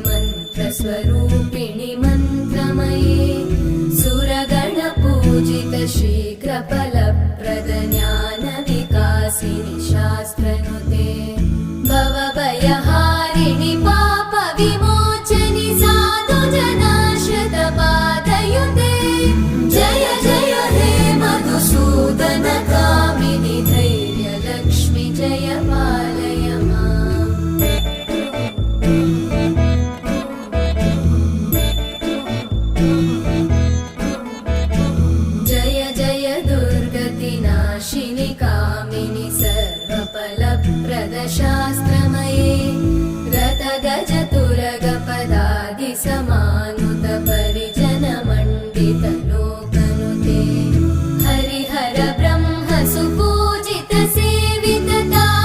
मन्त्रस्वरूपिणि मन्त्रमये सुरगणपूजित शीघ्रफलप्रद ज्ञानविकासिनि शास्त्रनुते भवभयहारिणि पापविमोचनि साधुजनाश्रितपादयुते जय जय हे मधुसूदन कामिनि धैर्यलक्ष्मि जय पालय माम्। जय जय दुर्गतिनाशिनि कामिनि सर्वफलप्रद शास्त्र